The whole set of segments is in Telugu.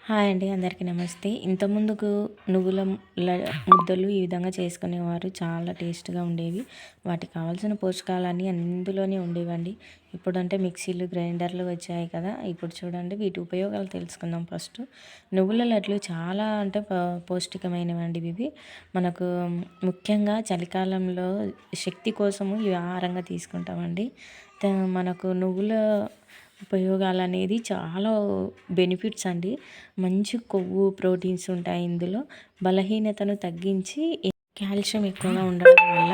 హాయ్ అండి, అందరికీ నమస్తే. ఇంతకుముందుకు నువ్వుల ముద్దలు ఈ విధంగా చేసుకునేవారు. చాలా టేస్ట్గా ఉండేవి. వాటికి కావాల్సిన పోషకాలన్నీ అందులోనే ఉండేవండి. ఇప్పుడంటే మిక్సీలు, గ్రైండర్లు వచ్చాయి కదా. ఇప్పుడు చూడండి, వీటి ఉపయోగాలు తెలుసుకుందాం. ఫస్ట్ నువ్వుల లడ్లు చాలా అంటే పౌష్టికమైనవండి ఇవి. మనకు ముఖ్యంగా చలికాలంలో శక్తి కోసము ఇవి ఆహారంగా తీసుకుంటామండి. మనకు నువ్వుల ఉపయోగాలనేది చాలా బెనిఫిట్స్ అండి. మంచి కొవ్వు, ప్రోటీన్స్ ఉంటాయి ఇందులో. బలహీనతను తగ్గించి కాల్షియం ఎక్కువగా ఉండడం వల్ల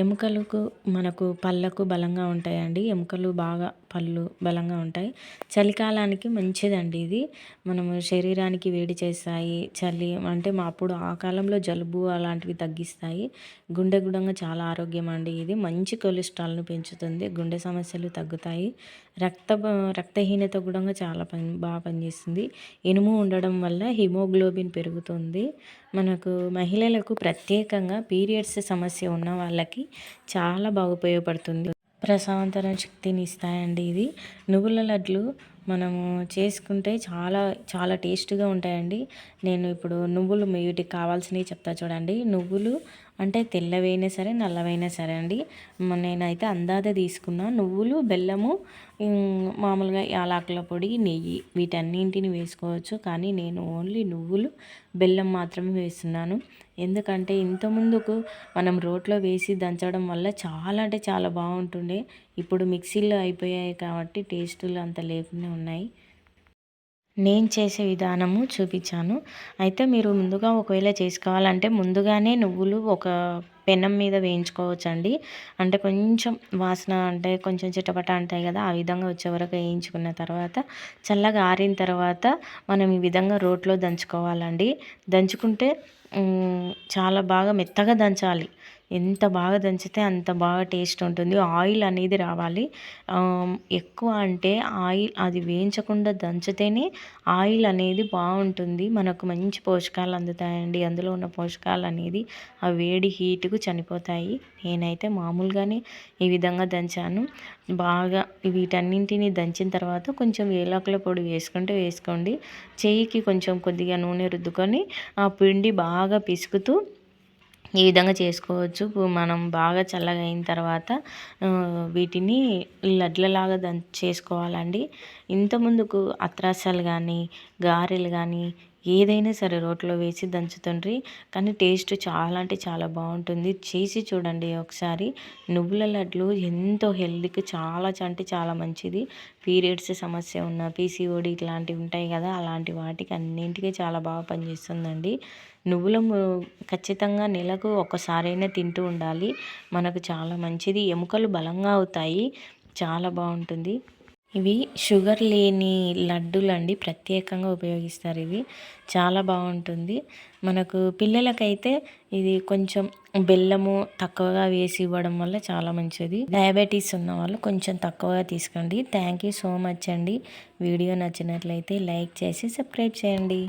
ఎముకలకు మనకు పళ్ళకు బలంగా ఉంటాయండి. ఎముకలు బాగా పళ్ళు బలంగా ఉంటాయి. చలికాలానికి మంచిదండి ఇది. మనము శరీరానికి వేడి చేస్తాయి. చలి అంటే అప్పుడు ఆ కాలంలో జలుబు అలాంటివి తగ్గిస్తాయి. గుండె గుడంగా చాలా ఆరోగ్యం అండి ఇది. మంచి కొలెస్ట్రాల్ను పెంచుతుంది. గుండె సమస్యలు తగ్గుతాయి. రక్తహీనత కూడా చాలా బాగా పనిచేస్తుంది. ఇనుము ఉండడం వల్ల హిమోగ్లోబిన్ పెరుగుతుంది. మనకు మహిళలకు ప్రత్యేకంగా పీరియడ్స్ సమస్య ఉన్న వాళ్ళకి చాలా బాగా ఉపయోగపడుతుంది. ప్రసవాంతర శక్తిని ఇస్తాయండి ఇది. నువ్వుల లడ్లు మనము చేసుకుంటే చాలా చాలా టేస్ట్గా ఉంటాయండి. నేను ఇప్పుడు నువ్వులు వీటికి కావాల్సినవి చెప్తా చూడండి. నువ్వులు అంటే తెల్లవైనా సరే, నల్లవైనా సరే అండి. నేనైతే అందాజ తీసుకున్నా. నువ్వులు, బెల్లము, మామూలుగా యాలకుల పొడి, నెయ్యి వీటన్నింటిని వేసుకోవచ్చు. కానీ నేను ఓన్లీ నువ్వులు, బెల్లం మాత్రమే వేస్తున్నాను. ఎందుకంటే ఇంతకుముందుకు మనం రోట్లో వేసి దంచడం వల్ల చాలా అంటే చాలా బాగుంటుండే. ఇప్పుడు మిక్సీలో అయిపోయాయి కాబట్టి టేస్టులు అంత లేకుండా ఉన్నాయి. నేను చేసే విధానము చూపించాను. అయితే మీరు ముందుగా ఒకవేళ చేసుకోవాలంటే ముందుగానే నువ్వులు ఒక పెనం మీద వేయించుకోవచ్చండి. అంటే కొంచెం వాసన అంటే కొంచెం చిటపట అంటాయి కదా, ఆ విధంగా వచ్చే వరకు వేయించుకున్న తర్వాత చల్లగా ఆరిన తర్వాత మనం ఈ విధంగా రోట్లో దంచుకోవాలండి. దంచుకుంటే చాలా బాగా మెత్తగా దంచాలి. ఎంత బాగా దంచితే అంత బాగా టేస్ట్ ఉంటుంది. ఆయిల్ అనేది రావాలి. ఎక్కువ అంటే ఆయిల్ అది వేయించకుండా దంచితేనే ఆయిల్ అనేది బాగుంటుంది. మనకు మంచి పోషకాలు అందుతాయండి. అందులో ఉన్న పోషకాలు అనేది ఆ వేడి హీటుకు చనిపోతాయి. నేనైతే మామూలుగానే ఈ విధంగా దంచాను. బాగా వీటన్నింటినీ దంచిన తర్వాత కొంచెం ఏలకుల పొడి వేసుకోండి. చెయ్యికి కొంచెం కొద్దిగా నూనె రుద్దుకొని ఆ పిండి బాగా పిసుకుతూ ఈ విధంగా చేసుకోవచ్చు. మనం బాగా చల్లగా అయిన తర్వాత వీటిని లడ్లలాగా చేసుకోవాలండి. ఇంతకుముందుకు అత్రాసాలు కానీ, గారెలు కానీ ఏదైనా సరే రోట్లో వేసి దంచుతుండ్రి. కానీ టేస్ట్ చాలా అంటే చాలా బాగుంటుంది. చేసి చూడండి ఒకసారి. నువ్వుల లడ్లు ఎంతో హెల్త్కి చాలా అంటే చాలా మంచిది. పీరియడ్స్ సమస్య ఉన్న, పీసీఓడి ఇట్లాంటివి ఉంటాయి కదా, అలాంటి వాటికి అన్నింటికీ చాలా బాగా పనిచేస్తుందండి. నువ్వుల ఖచ్చితంగా నెలకు ఒకసారైనా తింటూ ఉండాలి. మనకు చాలా మంచిది. ఎముకలు బలంగా అవుతాయి. చాలా బాగుంటుంది. ఇవి షుగర్ లేని లడ్డూలండి. ప్రత్యేకంగా ఉపయోగిస్తారు. ఇవి చాలా బాగుంటుంది. మనకు పిల్లలకైతే ఇది కొంచెం బెల్లము తక్కువగా వేసి ఇవ్వడం వల్ల చాలా మంచిది. డయాబెటీస్ ఉన్న వాళ్ళు కొంచెం తక్కువగా తీసుకోండి. థ్యాంక్ యూ సో మచ్ అండి. వీడియో నచ్చినట్లయితే లైక్ చేసి సబ్స్క్రైబ్ చేయండి.